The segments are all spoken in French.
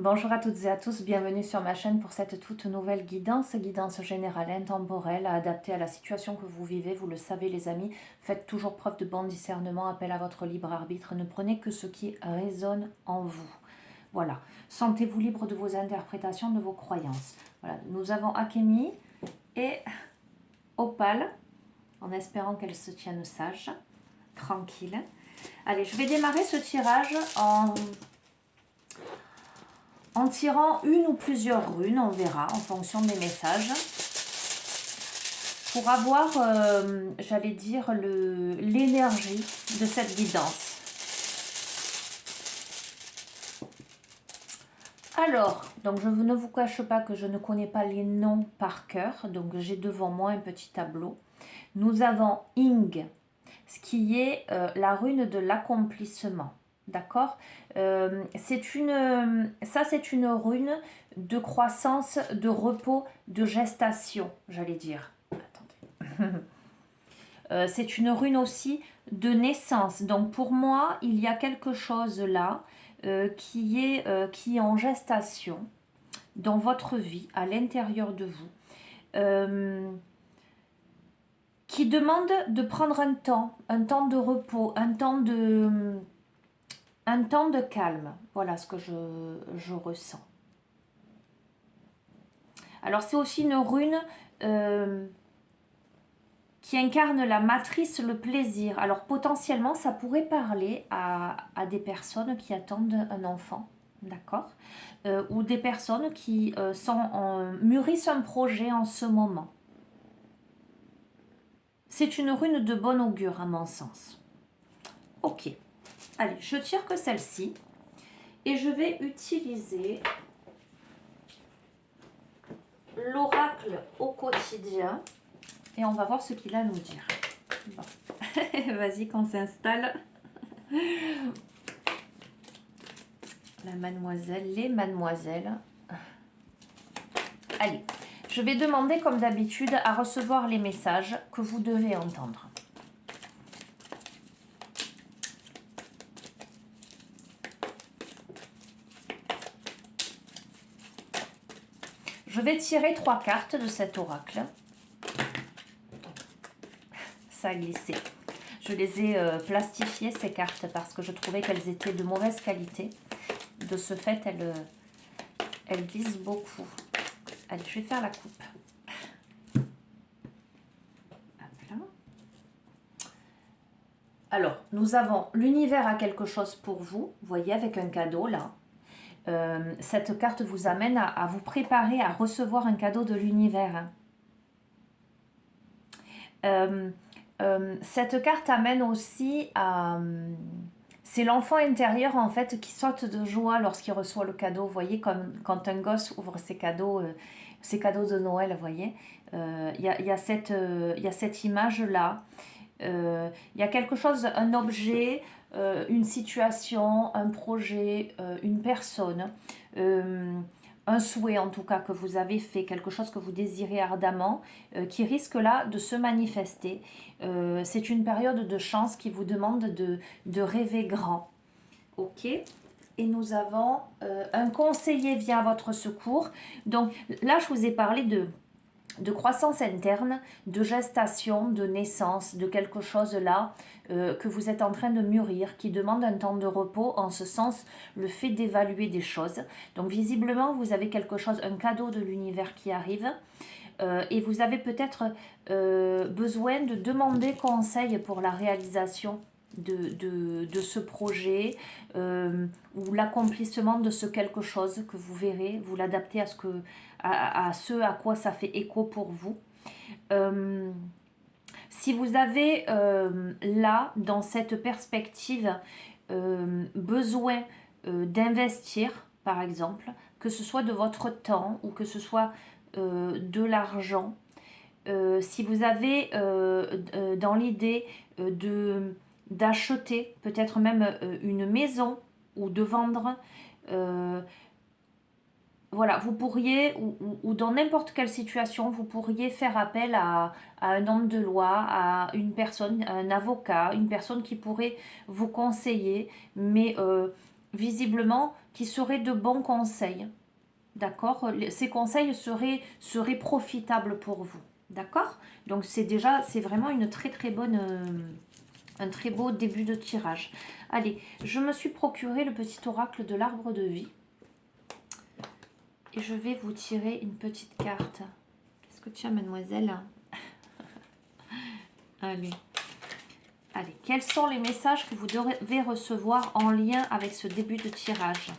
Bonjour à toutes et à tous, bienvenue sur ma chaîne pour cette toute nouvelle guidance générale intemporelle adaptée à la situation que vous vivez. Vous le savez les amis, faites toujours preuve de bon discernement, appel à votre libre arbitre, ne prenez que ce qui résonne en vous. Voilà, sentez-vous libre de vos interprétations, de vos croyances. Voilà, nous avons Akemi et Opale, en espérant qu'elles se tiennent sages, tranquilles. Allez, je vais démarrer ce tirage en tirant une ou plusieurs runes, on verra, en fonction des messages, pour avoir, j'allais dire, l'énergie de cette guidance. Alors, donc je ne vous cache pas que je ne connais pas les noms par cœur, donc j'ai devant moi un petit tableau. Nous avons Ing, ce qui est la rune de l'accomplissement. D'accord, c'est une rune de croissance, de repos, de gestation, j'allais dire. Attendez. C'est une rune aussi de naissance. Donc pour moi, il y a quelque chose là qui est en gestation dans votre vie, à l'intérieur de vous. Qui demande de prendre un temps de repos, un temps de calme. Voilà ce que je ressens. Alors c'est aussi une rune qui incarne la matrice, le plaisir. Alors potentiellement ça pourrait parler à des personnes qui attendent un enfant, d'accord, ou des personnes qui mûrissent un projet en ce moment. C'est une rune de bon augure à mon sens. Ok, allez, je tire que celle-ci et je vais utiliser l'oracle au quotidien et on va voir ce qu'il a à nous dire. Bon. Vas-y qu'on s'installe. La mademoiselle, les mademoiselles. Allez, je vais demander comme d'habitude à recevoir les messages que vous devez entendre. Je vais tirer 3 cartes de cet oracle. Ça a glissé. Je les ai plastifiées ces cartes parce que je trouvais qu'elles étaient de mauvaise qualité. De ce fait, elles glissent beaucoup. Allez, je vais faire la coupe. Hop là. Alors, nous avons l'univers a quelque chose pour vous. Vous voyez, avec un cadeau là. Cette carte vous amène à vous préparer à recevoir un cadeau de l'univers. Cette carte amène aussi à... c'est l'enfant intérieur en fait qui saute de joie lorsqu'il reçoit le cadeau. Vous voyez, comme quand un gosse ouvre ses cadeaux de Noël, vous voyez. Il y a cette image-là. Il y a quelque chose, un objet, une situation, un projet, une personne, un souhait en tout cas que vous avez fait, quelque chose que vous désirez ardemment, qui risque là de se manifester. C'est une période de chance qui vous demande de rêver grand. Ok. Et nous avons un conseiller vient à votre secours. Donc là, je vous ai parlé de croissance interne, de gestation, de naissance, de quelque chose là que vous êtes en train de mûrir, qui demande un temps de repos, en ce sens, le fait d'évaluer des choses. Donc visiblement, vous avez quelque chose, un cadeau de l'univers qui arrive, et vous avez peut-être besoin de demander conseil pour la réalisation de ce projet ou l'accomplissement de ce quelque chose que vous verrez, vous l'adaptez à ce à quoi ça fait écho pour vous. Si vous avez là, dans cette perspective, besoin d'investir, par exemple, que ce soit de votre temps ou que ce soit de l'argent, si vous avez dans l'idée d'acheter peut-être même une maison ou de vendre, voilà, vous pourriez, ou dans n'importe quelle situation, vous pourriez faire appel à un homme de loi, à une personne, un avocat, une personne qui pourrait vous conseiller, mais visiblement, qui seraient de bons conseils. D'accord? Ces conseils seraient profitables pour vous. D'accord? Donc c'est vraiment une très très bonne, un très beau début de tirage. Allez, je me suis procuré le petit oracle de l'arbre de vie. Et je vais vous tirer une petite carte. Qu'est-ce que tu as, mademoiselle? Allez. Allez, quels sont les messages que vous devez recevoir en lien avec ce début de tirage?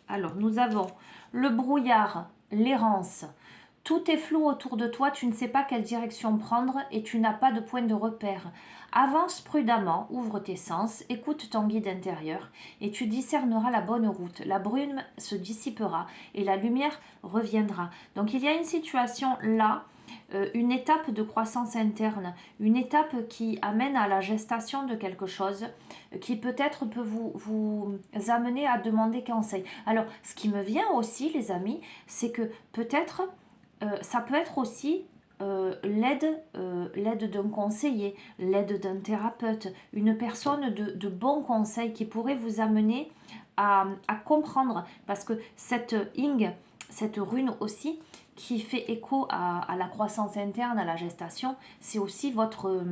Alors, nous avons le brouillard, l'errance. Tout est flou autour de toi, tu ne sais pas quelle direction prendre et tu n'as pas de point de repère. Avance prudemment, ouvre tes sens, écoute ton guide intérieur et tu discerneras la bonne route. La brume se dissipera et la lumière reviendra. Donc, il y a une situation là, une étape de croissance interne, une étape qui amène à la gestation de quelque chose, qui peut-être peut vous amener à demander conseil. Alors, ce qui me vient aussi, les amis, c'est que peut-être, ça peut être aussi l'aide d'un conseiller, l'aide d'un thérapeute, une personne de bons conseils qui pourrait vous amener à comprendre, parce que cette cette rune aussi, qui fait écho à la croissance interne, à la gestation, c'est aussi votre,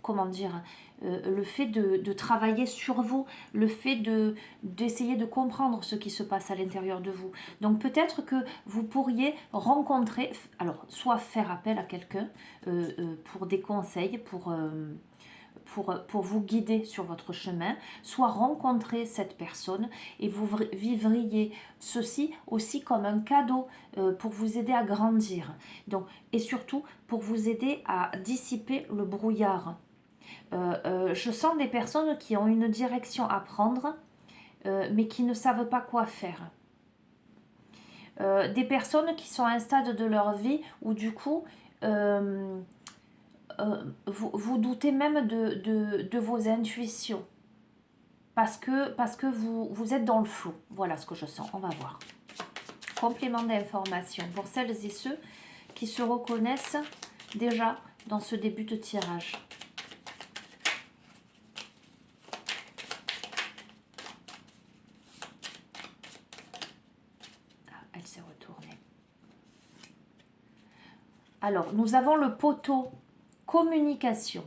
comment dire, le fait de travailler sur vous, le fait d'essayer de comprendre ce qui se passe à l'intérieur de vous. Donc peut-être que vous pourriez rencontrer, alors soit faire appel à quelqu'un pour des conseils, pour vous guider sur votre chemin, soit rencontrer cette personne et vous vivriez ceci aussi comme un cadeau pour vous aider à grandir. Donc, et surtout pour vous aider à dissiper le brouillard. Je sens des personnes qui ont une direction à prendre, mais qui ne savent pas quoi faire. Des personnes qui sont à un stade de leur vie où du coup, vous doutez même de vos intuitions. Parce que vous êtes dans le flou. Voilà ce que je sens. On va voir. Complément d'information pour celles et ceux qui se reconnaissent déjà dans ce début de tirage. Elle s'est retournée. Alors, nous avons le poteau communication.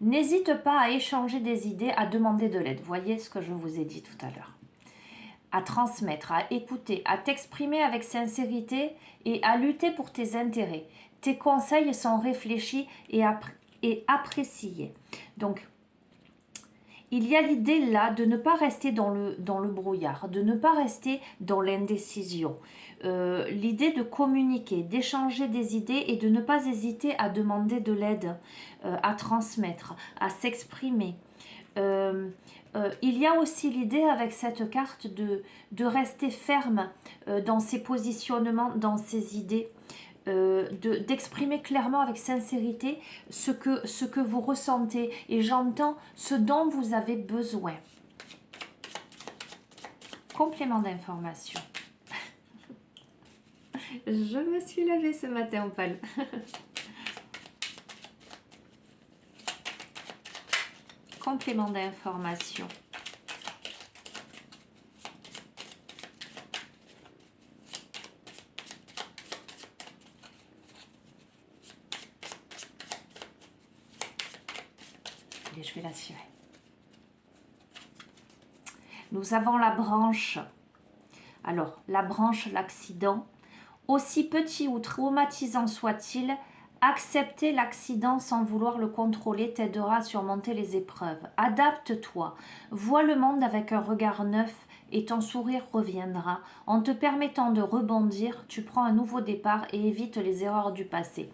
N'hésite pas à échanger des idées, à demander de l'aide. Voyez ce que je vous ai dit tout à l'heure. À transmettre, à écouter, à t'exprimer avec sincérité et à lutter pour tes intérêts. Tes conseils sont réfléchis et appréciés. Donc, il y a l'idée là de ne pas rester dans le brouillard, de ne pas rester dans l'indécision. L'idée de communiquer, d'échanger des idées et de ne pas hésiter à demander de l'aide, à transmettre, à s'exprimer. Il y a aussi l'idée avec cette carte de rester ferme dans ses positionnements, dans ses idées. D'exprimer clairement avec sincérité ce que vous ressentez et j'entends ce dont vous avez besoin. Complément d'information. Je me suis levée ce matin au pal. Complément d'information. Et je vais la tirer. Nous avons la branche. Alors, la branche, l'accident. Aussi petit ou traumatisant soit-il, accepter l'accident sans vouloir le contrôler t'aidera à surmonter les épreuves. Adapte-toi, vois le monde avec un regard neuf et ton sourire reviendra. En te permettant de rebondir, tu prends un nouveau départ et évites les erreurs du passé.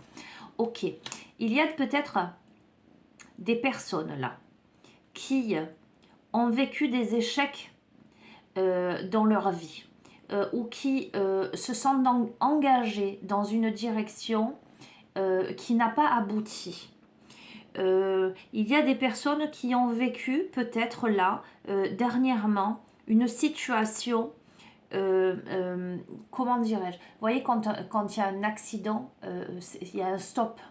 Ok, il y a peut-être des personnes là qui ont vécu des échecs dans leur vie ou qui se sentent engagés dans une direction qui n'a pas abouti. Il y a des personnes qui ont vécu peut-être là dernièrement une situation, comment dirais-je, vous voyez quand il y a un accident, il y a un stop.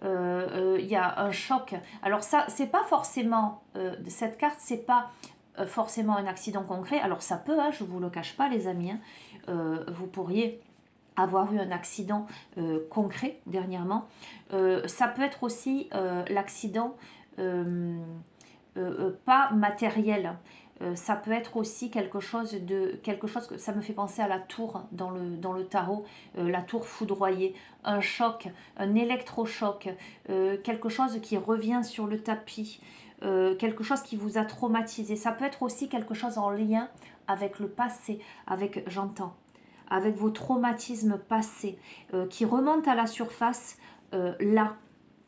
Il y a un choc. Alors ça, c'est pas forcément cette carte, c'est pas forcément un accident concret. Alors ça peut, hein, je ne vous le cache pas les amis, hein, vous pourriez avoir eu un accident concret dernièrement. Ça peut être aussi l'accident pas matériel. Ça peut être aussi quelque chose que ça me fait penser à la tour dans le tarot, la tour foudroyée, un choc, un électrochoc, quelque chose qui revient sur le tapis, quelque chose qui vous a traumatisé. Ça peut être aussi quelque chose en lien avec le passé, avec vos traumatismes passés, qui remontent à la surface là,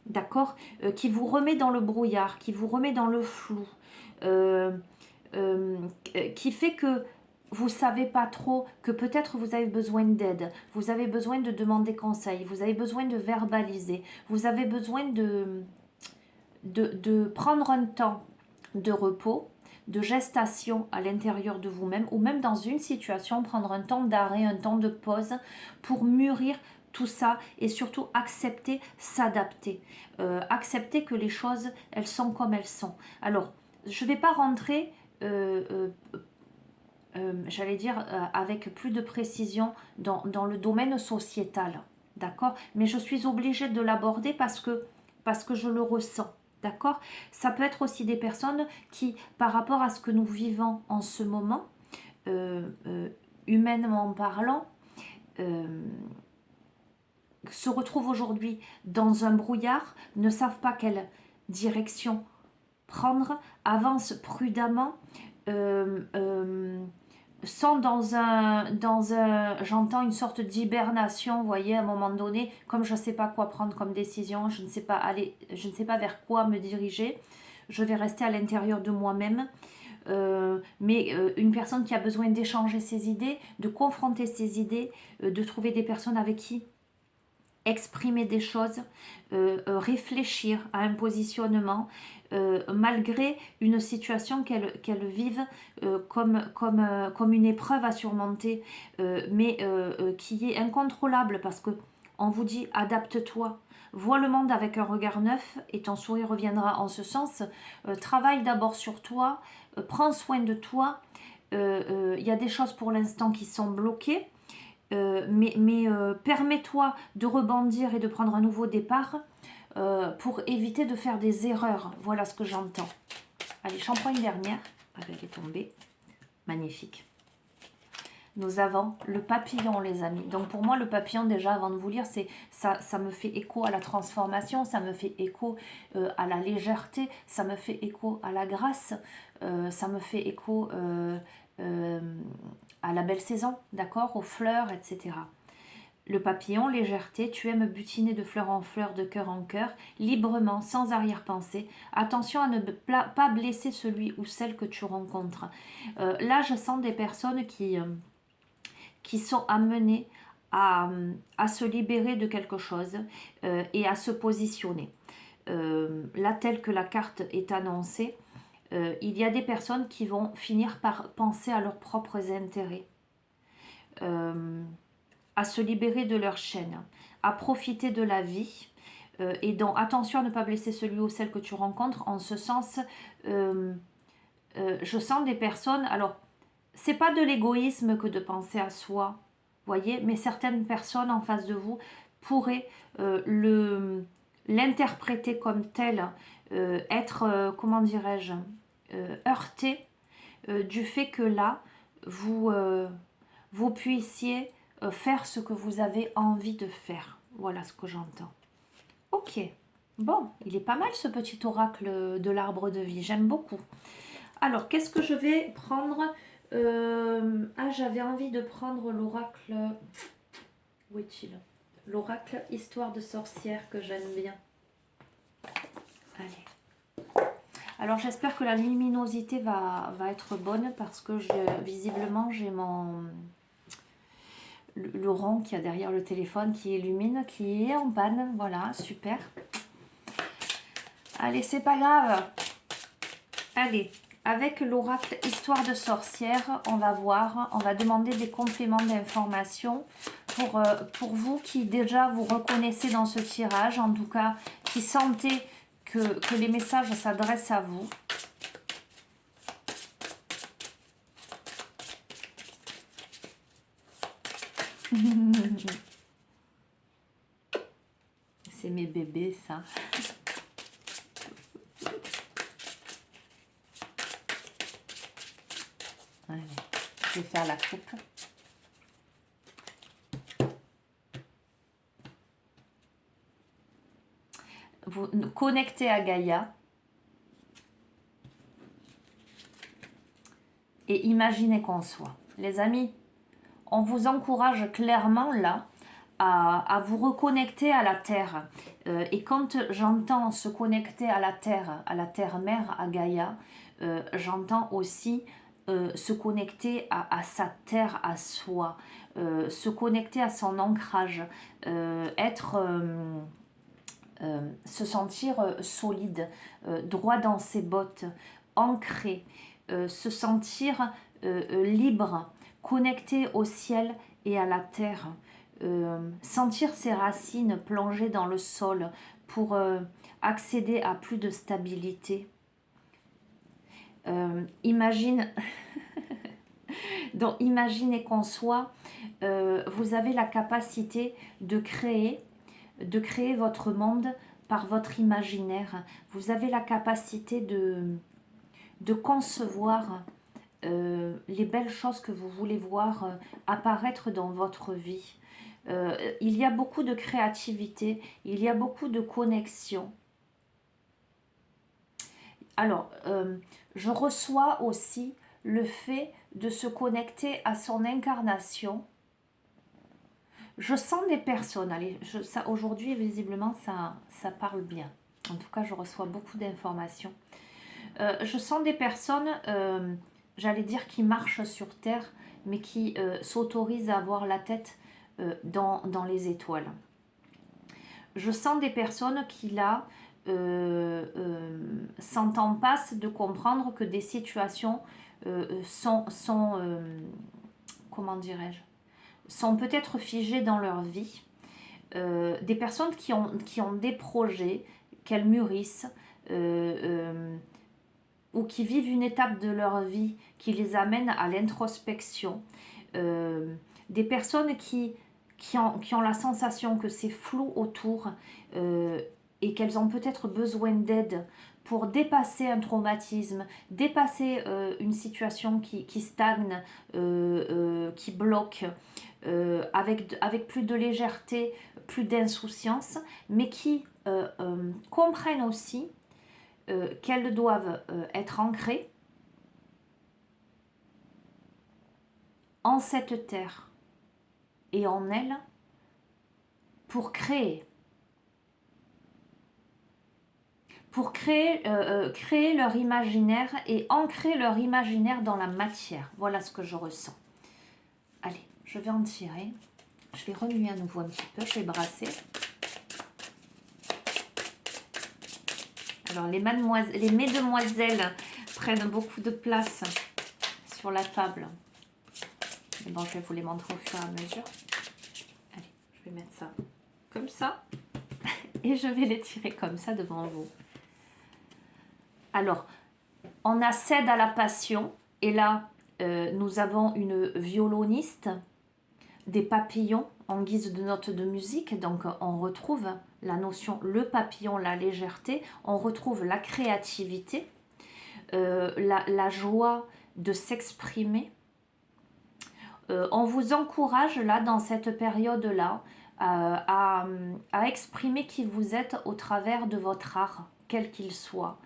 d'accord, qui vous remet dans le brouillard, qui vous remet dans le flou, qui fait que vous savez pas trop, que peut-être vous avez besoin d'aide, vous avez besoin de demander conseil, vous avez besoin de verbaliser, vous avez besoin de prendre un temps de repos, de gestation à l'intérieur de vous-même, ou même dans une situation, prendre un temps d'arrêt, un temps de pause pour mûrir tout ça et surtout accepter, s'adapter. Accepter que les choses, elles sont comme elles sont. Alors, je ne vais pas rentrer, j'allais dire, avec plus de précision dans le domaine sociétal, d'accord? Mais je suis obligée de l'aborder parce que je le ressens. D'accord? Ça peut être aussi des personnes qui, par rapport à ce que nous vivons en ce moment, humainement parlant, se retrouvent aujourd'hui dans un brouillard, ne savent pas quelle direction prendre, avancent prudemment, sont j'entends une sorte d'hibernation, vous voyez, à un moment donné, comme je ne sais pas quoi prendre comme décision, je ne sais pas vers quoi me diriger, je vais rester à l'intérieur de moi-même. Mais une personne qui a besoin d'échanger ses idées, de confronter ses idées, de trouver des personnes avec qui exprimer des choses, réfléchir à un positionnement, malgré une situation qu'elle vive comme une épreuve à surmonter, mais qui est incontrôlable parce que on vous dit adapte-toi, vois le monde avec un regard neuf et ton sourire reviendra en ce sens. Travaille d'abord sur toi, prends soin de toi. Il y a des choses pour l'instant qui sont bloquées. Mais permets-toi de rebondir et de prendre un nouveau départ pour éviter de faire des erreurs. Voilà ce que j'entends. Allez, j'en prends une dernière. Ah, elle est tombée. Magnifique. Nous avons le papillon, les amis. Donc pour moi, le papillon, déjà, avant de vous lire, ça me fait écho à la transformation, ça me fait écho à la légèreté, ça me fait écho à la grâce, ça me fait écho à la belle saison, d'accord, aux fleurs, etc. Le papillon, légèreté, tu aimes butiner de fleur en fleur, de cœur en cœur, librement, sans arrière-pensée. Attention à ne pas blesser celui ou celle que tu rencontres. Là, je sens des personnes qui sont amenées à se libérer de quelque chose et à se positionner. Là, telle que la carte est annoncée, il y a des personnes qui vont finir par penser à leurs propres intérêts, à se libérer de leur chaîne, à profiter de la vie, et donc attention à ne pas blesser celui ou celle que tu rencontres. En ce sens, je sens des personnes, alors c'est pas de l'égoïsme que de penser à soi, voyez, mais certaines personnes en face de vous pourraient l'interpréter comme tel, être, comment dirais-je, heurté du fait que là, vous puissiez faire ce que vous avez envie de faire. Voilà ce que j'entends. Ok, bon, il est pas mal ce petit oracle de l'arbre de vie, j'aime beaucoup. Alors, qu'est-ce que je vais prendre? J'avais envie de prendre l'oracle... Où est-il? L'oracle Histoire de sorcière que j'aime bien. Allez. Alors, j'espère que la luminosité va être bonne parce que visiblement, j'ai le rond qu'il y a derrière le téléphone qui illumine, qui est en panne. Voilà, super. Allez, c'est pas grave. Allez, avec l'oracle Histoire de sorcière, on va voir, on va demander des compléments d'informations pour vous qui déjà vous reconnaissez dans ce tirage, en tout cas qui sentez que les messages s'adressent à vous. C'est mes bébés, ça. Allez, je vais faire la coupe. Vous connectez à Gaïa. Et imaginez qu'on soit. Les amis, on vous encourage clairement là à vous reconnecter à la Terre. Et quand j'entends se connecter à la Terre mère, à Gaïa, j'entends aussi se connecter à sa terre, à soi, se connecter à son ancrage, se sentir solide, droit dans ses bottes, ancré, se sentir libre, connecté au ciel et à la terre, sentir ses racines plongées dans le sol pour accéder à plus de stabilité. Donc imaginez qu'on soit, vous avez la capacité de créer votre monde par votre imaginaire. Vous avez la capacité de concevoir les belles choses que vous voulez voir apparaître dans votre vie. Il y a beaucoup de créativité, il y a beaucoup de connexion. Alors, je reçois aussi le fait de se connecter à son incarnation. Je sens des personnes, allez, aujourd'hui visiblement ça parle bien. En tout cas, je reçois beaucoup d'informations. Je sens des personnes, j'allais dire, qui marchent sur Terre, mais qui s'autorisent à avoir la tête dans les étoiles. Je sens des personnes qui là sont en passe de comprendre que des situations comment dirais-je, sont peut-être figées dans leur vie. Des personnes qui ont des projets, qu'elles mûrissent, ou qui vivent une étape de leur vie qui les amène à l'introspection. Des personnes qui ont la sensation que c'est flou autour et qu'elles ont peut-être besoin d'aide pour dépasser un traumatisme, dépasser une situation qui stagne, qui bloque, avec plus de légèreté, plus d'insouciance, mais qui comprennent aussi qu'elles doivent être ancrées en cette terre et en elle pour créer créer leur imaginaire et ancrer leur imaginaire dans la matière. Voilà ce que je ressens. Allez, je vais en tirer. Je vais remuer à nouveau un petit peu, je vais brasser. Alors, les mesdemoiselles prennent beaucoup de place sur la table. Mais bon, je vais vous les montrer au fur et à mesure. Allez, je vais mettre ça comme ça. Et je vais les tirer comme ça devant vous. Alors, on accède à la passion. Et là, nous avons une violoniste, des papillons en guise de notes de musique. Donc, on retrouve la notion, le papillon, la légèreté. On retrouve la créativité, la joie de s'exprimer. On vous encourage là, dans cette période-là, à exprimer qui vous êtes au travers de votre art, quel qu'il soit,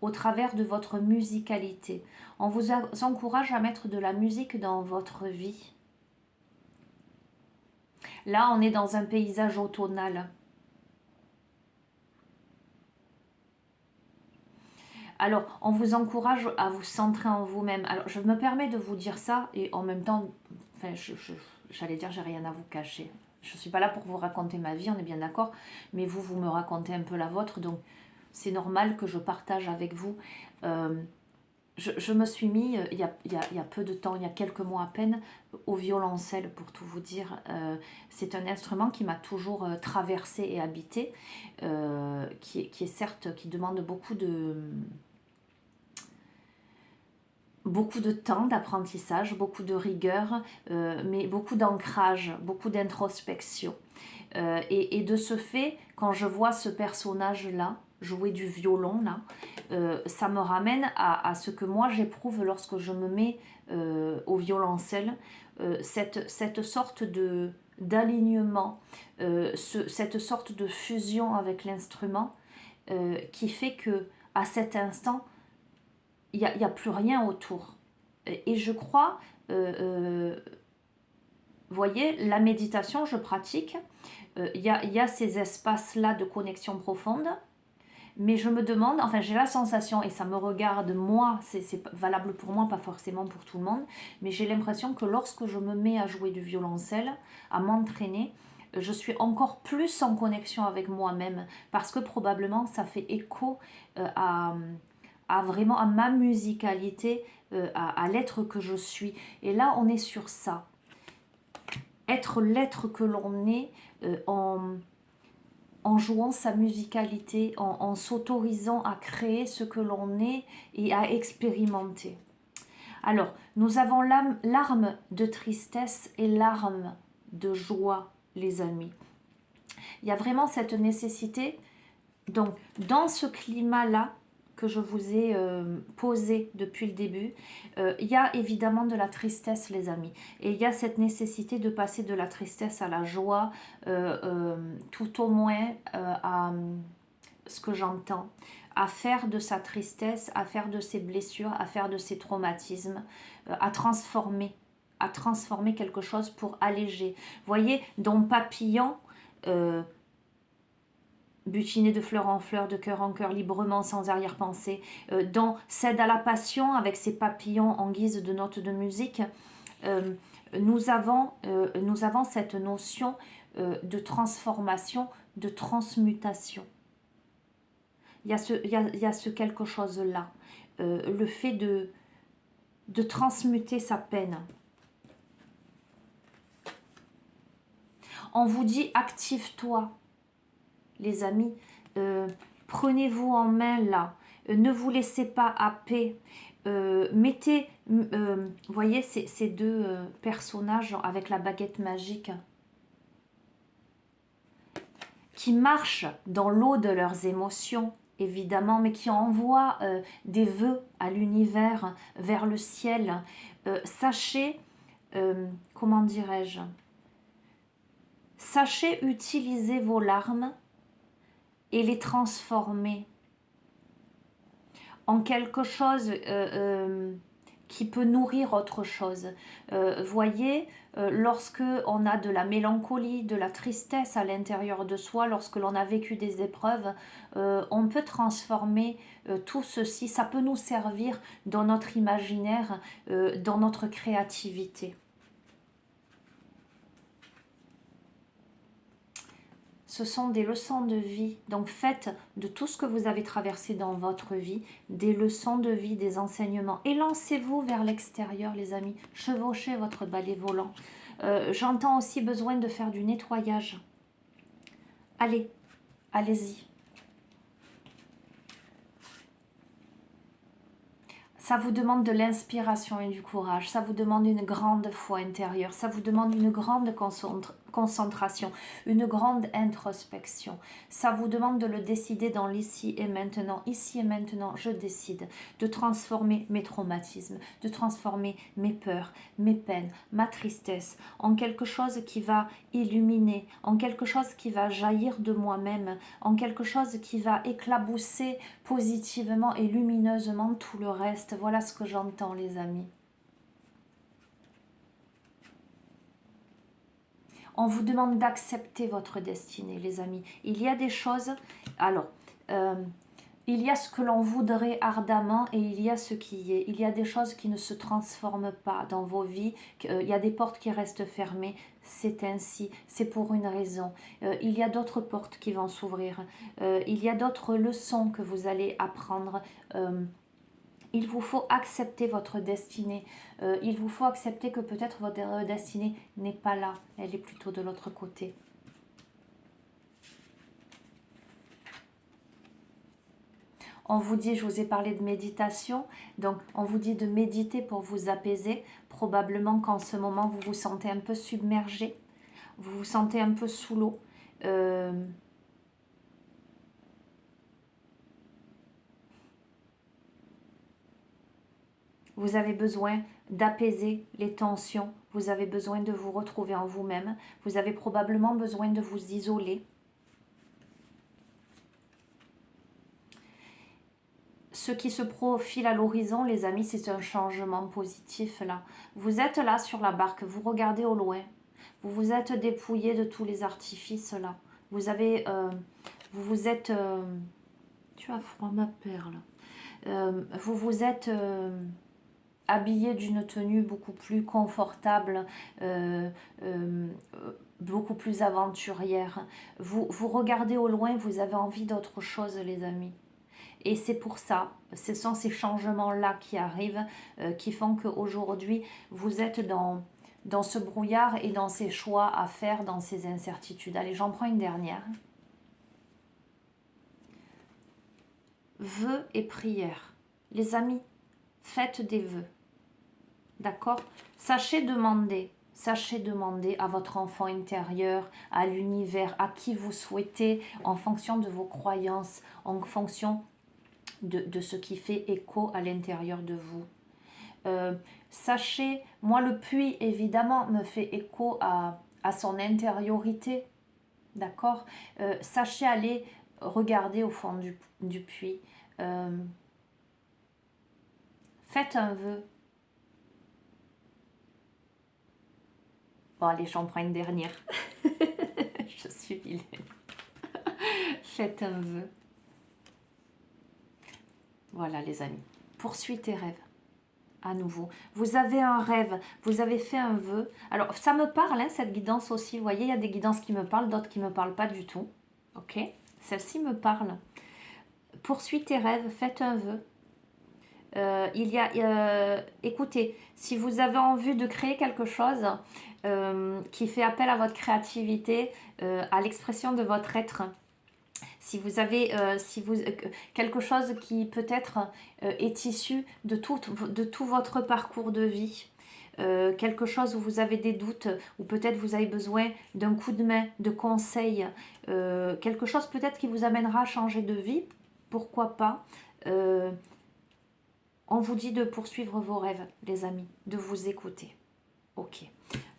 au travers de votre musicalité. On vous encourage à mettre de la musique dans votre vie. Là, on est dans un paysage automnal. Alors, on vous encourage à vous centrer en vous-même. Alors, je me permets de vous dire ça et en même temps, enfin, j'allais dire, j'ai rien à vous cacher. Je ne suis pas là pour vous raconter ma vie, on est bien d'accord, mais vous me racontez un peu la vôtre, donc c'est normal que je partage avec vous. Je me suis mis, il y a peu de temps, il y a quelques mois à peine, au violoncelle, pour tout vous dire. C'est un instrument qui m'a toujours traversé et habité, qui est certes, qui demande beaucoup beaucoup de temps d'apprentissage, beaucoup de rigueur, mais beaucoup d'ancrage, beaucoup d'introspection. Et de ce fait, quand je vois ce personnage-là jouer du violon, là, ça me ramène à ce que moi j'éprouve lorsque je me mets au violoncelle, cette sorte d'alignement, cette sorte de fusion avec l'instrument qui fait que à cet instant, il n'y a plus rien autour. Et je crois, voyez, la méditation, je pratique, y a ces espaces-là de connexion profonde, mais je me demande, enfin j'ai la sensation, et ça me regarde moi, c'est valable pour moi, pas forcément pour tout le monde, mais j'ai l'impression que lorsque je me mets à jouer du violoncelle, à m'entraîner, je suis encore plus en connexion avec moi-même, parce que probablement ça fait écho vraiment à ma musicalité, à l'être que je suis. Et là, on est sur ça. Être l'être que l'on est en jouant sa musicalité, en s'autorisant à créer ce que l'on est et à expérimenter. Alors, nous avons l'arme de tristesse et l'arme de joie, les amis. Il y a vraiment cette nécessité. Donc, dans ce climat-là que je vous ai posé depuis le début, il y a évidemment de la tristesse, les amis. Et il y a cette nécessité de passer de la tristesse à la joie, tout au moins à ce que j'entends, à faire de sa tristesse, à faire de ses blessures, à faire de ses traumatismes, à transformer quelque chose pour alléger. Vous voyez, dans Papillon, butiner de fleur en fleur, de cœur en cœur, librement, sans arrière-pensée, dans Cède à la passion, avec ses papillons en guise de notes de musique, nous avons cette notion de transformation, de transmutation. Il y a ce quelque chose-là, le fait de transmuter sa peine. On vous dit, active-toi, les amis, prenez-vous en main là, ne vous laissez pas happer, mettez, voyez ces deux personnages avec la baguette magique qui marchent dans l'eau de leurs émotions, évidemment, mais qui envoient des vœux à l'univers, vers le ciel. Sachez, comment dirais-je, sachez utiliser vos larmes et les transformer en quelque chose qui peut nourrir autre chose. Voyez, lorsque on a de la mélancolie, de la tristesse à l'intérieur de soi, lorsque l'on a vécu des épreuves, on peut transformer tout ceci, ça peut nous servir dans notre imaginaire, dans notre créativité. Ce sont des leçons de vie. Donc faites de tout ce que vous avez traversé dans votre vie, des leçons de vie, des enseignements. Et lancez-vous vers l'extérieur, les amis. Chevauchez votre balai volant. J'entends aussi besoin de faire du nettoyage. Allez, allez-y. Ça vous demande de l'inspiration et du courage. Ça vous demande une grande foi intérieure. Ça vous demande une grande concentration, une grande introspection. Ça vous demande de le décider dans l'ici et maintenant. Ici et maintenant, je décide de transformer mes traumatismes, de transformer mes peurs, mes peines, ma tristesse en quelque chose qui va illuminer, en quelque chose qui va jaillir de moi-même, en quelque chose qui va éclabousser positivement et lumineusement tout le reste. Voilà ce que j'entends, les amis. On vous demande d'accepter votre destinée, les amis. Il y a des choses... Alors, il y a ce que l'on voudrait ardemment et il y a ce qui est. Il y a des choses qui ne se transforment pas dans vos vies. Il y a des portes qui restent fermées. C'est ainsi. C'est pour une raison. Il y a d'autres portes qui vont s'ouvrir. Il y a d'autres leçons que vous allez apprendre. Il vous faut accepter votre destinée. Il vous faut accepter que peut-être votre destinée n'est pas là. Elle est plutôt de l'autre côté. On vous dit, je vous ai parlé de méditation, donc on vous dit de méditer pour vous apaiser. Probablement qu'en ce moment, vous vous sentez un peu submergé, vous vous sentez un peu sous l'eau. Vous avez besoin d'apaiser les tensions, vous avez besoin de vous retrouver en vous-même, vous avez probablement besoin de vous isoler. Ce qui se profile à l'horizon, les amis, c'est un changement positif là. Vous êtes là sur la barque, vous regardez au loin, vous vous êtes dépouillé de tous les artifices là. Vous avez, vous vous êtes, tu as froid ma perle, vous vous êtes habillé d'une tenue beaucoup plus confortable, beaucoup plus aventurière. Vous regardez au loin, vous avez envie d'autre chose, les amis. Et c'est pour ça, ce sont ces changements-là qui arrivent, qui font qu'aujourd'hui, vous êtes dans ce brouillard et dans ces choix à faire, dans ces incertitudes. Allez, j'en prends une dernière. Vœux et prières. Les amis, faites des vœux. D'accord? Sachez demander à votre enfant intérieur, à l'univers, à qui vous souhaitez, en fonction de vos croyances, en fonction de ce qui fait écho à l'intérieur de vous. Sachez, moi le puits évidemment me fait écho à son intériorité, d'accord? Sachez aller regarder au fond du puits. Faites un vœu. Bon allez, j'en prends une dernière. Je suis vilaine. Faites un vœu. Voilà les amis. Poursuis tes rêves. À nouveau. Vous avez un rêve, vous avez fait un vœu. Alors, ça me parle, hein, cette guidance aussi. Vous voyez, il y a des guidances qui me parlent, d'autres qui ne me parlent pas du tout. Ok? Celle-ci me parle. Poursuis tes rêves, faites un vœu. Écoutez, si vous avez envie de créer quelque chose qui fait appel à votre créativité, à l'expression de votre être, si vous avez quelque chose qui peut-être est issu de tout votre parcours de vie, quelque chose où vous avez des doutes, ou peut-être vous avez besoin d'un coup de main, de conseils, quelque chose peut-être qui vous amènera à changer de vie, pourquoi pas. On vous dit de poursuivre vos rêves, les amis, de vous écouter. Ok.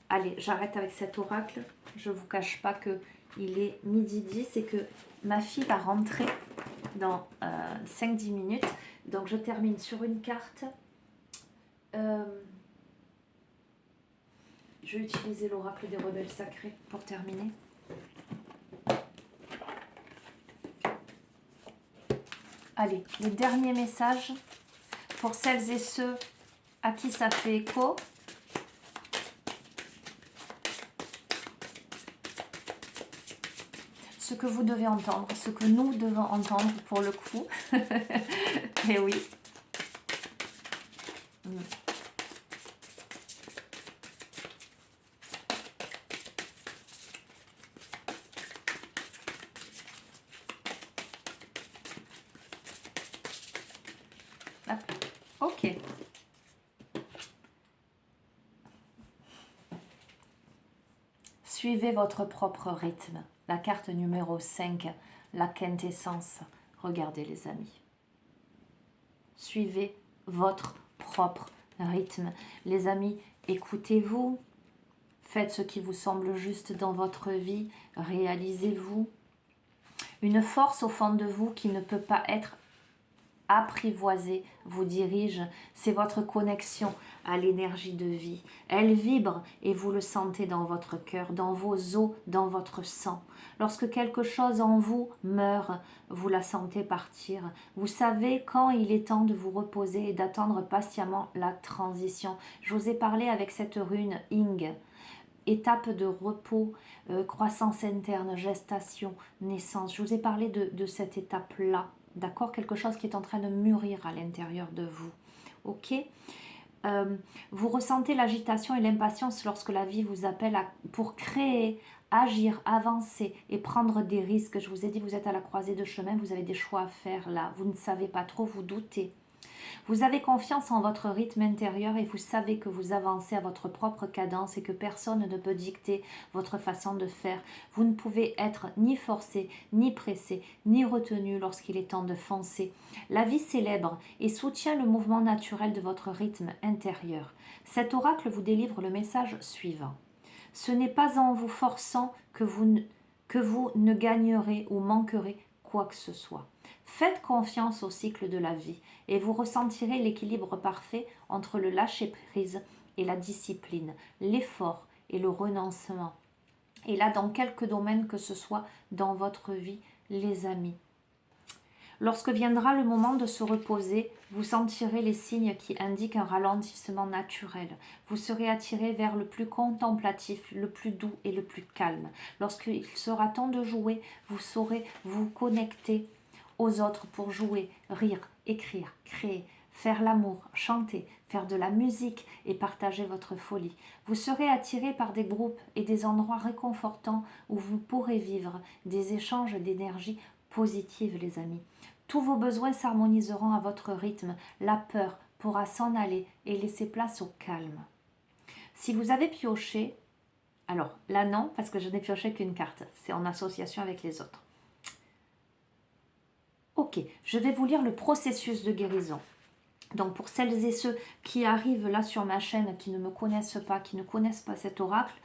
Allez, j'arrête avec cet oracle. Je ne vous cache pas que il est midi 10 et que ma fille va rentrer dans 5-10 minutes. Donc, je termine sur une carte. Je vais utiliser l'oracle des rebelles sacrés pour terminer. Allez, le dernier message pour celles et ceux à qui ça fait écho. Ce que vous devez entendre, ce que nous devons entendre pour le coup. Et oui. Ok. Suivez votre propre rythme. La carte numéro 5, la quintessence. Regardez les amis. Suivez votre propre rythme. Les amis, écoutez-vous. Faites ce qui vous semble juste dans votre vie. Réalisez-vous. Une force au fond de vous qui ne peut pas être apprivoisée vous dirige. C'est votre connexion à l'énergie de vie. Elle vibre et vous le sentez dans votre cœur, dans vos os, dans votre sang. Lorsque quelque chose en vous meurt, vous la sentez partir. Vous savez quand il est temps de vous reposer et d'attendre patiemment la transition. Je vous ai parlé avec cette rune Ing. Étape de repos, croissance interne, gestation, naissance. Je vous ai parlé de cette étape-là. D'accord? Quelque chose qui est en train de mûrir à l'intérieur de vous. Ok? Vous ressentez l'agitation et l'impatience lorsque la vie vous appelle pour créer, agir, avancer et prendre des risques. Je vous ai dit, vous êtes à la croisée de chemin, vous avez des choix à faire là. Vous ne savez pas trop, vous doutez. Vous avez confiance en votre rythme intérieur et vous savez que vous avancez à votre propre cadence et que personne ne peut dicter votre façon de faire. Vous ne pouvez être ni forcé, ni pressé, ni retenu lorsqu'il est temps de foncer. La vie célèbre et soutient le mouvement naturel de votre rythme intérieur. Cet oracle vous délivre le message suivant. Ce n'est pas en vous forçant que vous ne gagnerez ou manquerez quoi que ce soit. Faites confiance au cycle de la vie et vous ressentirez l'équilibre parfait entre le lâcher-prise et la discipline, l'effort et le renoncement. Et là, dans quelque domaine que ce soit dans votre vie, les amis. Lorsque viendra le moment de se reposer, vous sentirez les signes qui indiquent un ralentissement naturel. Vous serez attiré vers le plus contemplatif, le plus doux et le plus calme. Lorsqu'il sera temps de jouer, vous saurez vous connecter aux autres pour jouer, rire, écrire, créer, faire l'amour, chanter, faire de la musique et partager votre folie. Vous serez attiré par des groupes et des endroits réconfortants où vous pourrez vivre des échanges d'énergie positive, les amis. Tous vos besoins s'harmoniseront à votre rythme. La peur pourra s'en aller et laisser place au calme. Si vous avez pioché, alors là non, parce que je n'ai pioché qu'une carte. C'est en association avec les autres. Ok, je vais vous lire le processus de guérison. Donc pour celles et ceux qui arrivent là sur ma chaîne, qui ne me connaissent pas, qui ne connaissent pas cet oracle,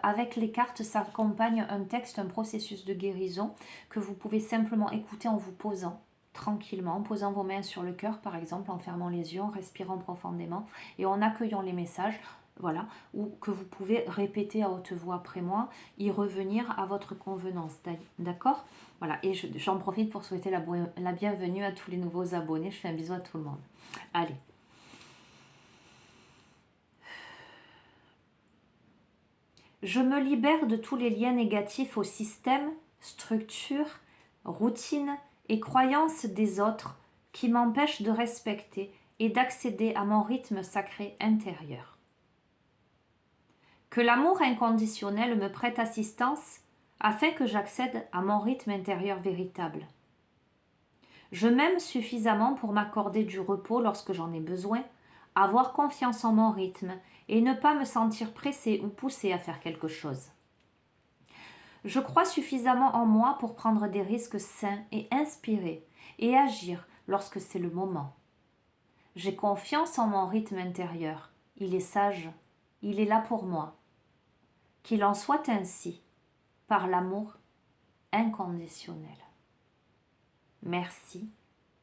avec les cartes s'accompagne un texte, un processus de guérison que vous pouvez simplement écouter en vous posant tranquillement, en posant vos mains sur le cœur par exemple, en fermant les yeux, en respirant profondément et en accueillant les messages. Voilà, ou que vous pouvez répéter à haute voix après moi, y revenir à votre convenance, d'accord? Voilà, et j'en profite pour souhaiter la bienvenue à tous les nouveaux abonnés. Je fais un bisou à tout le monde. Allez. Je me libère de tous les liens négatifs au système, structure, routine et croyances des autres qui m'empêchent de respecter et d'accéder à mon rythme sacré intérieur. Que l'amour inconditionnel me prête assistance afin que j'accède à mon rythme intérieur véritable. Je m'aime suffisamment pour m'accorder du repos lorsque j'en ai besoin, avoir confiance en mon rythme et ne pas me sentir pressée ou poussée à faire quelque chose. Je crois suffisamment en moi pour prendre des risques sains et inspirés et agir lorsque c'est le moment. J'ai confiance en mon rythme intérieur. Il est sage. Il est là pour moi. Qu'il en soit ainsi, par l'amour inconditionnel. Merci,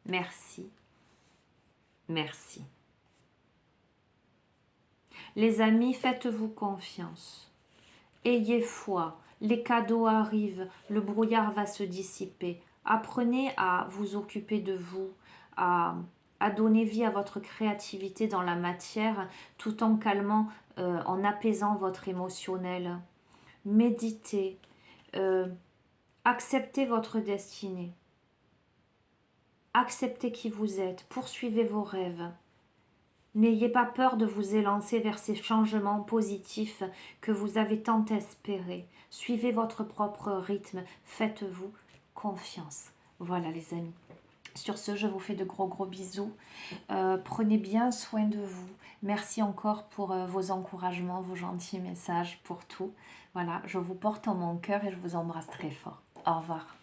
merci, merci. Les amis, faites-vous confiance. Ayez foi, les cadeaux arrivent, le brouillard va se dissiper. Apprenez à vous occuper de vous, à donner vie à votre créativité dans la matière, tout en calmant, en apaisant votre émotionnel. Méditez, acceptez votre destinée. Acceptez qui vous êtes, poursuivez vos rêves. N'ayez pas peur de vous élancer vers ces changements positifs que vous avez tant espérés. Suivez votre propre rythme, faites-vous confiance. Voilà les amis. Sur ce, je vous fais de gros bisous. Prenez bien soin de vous. Merci encore pour vos encouragements, vos gentils messages, pour tout. Voilà, je vous porte en mon cœur et je vous embrasse très fort. Au revoir.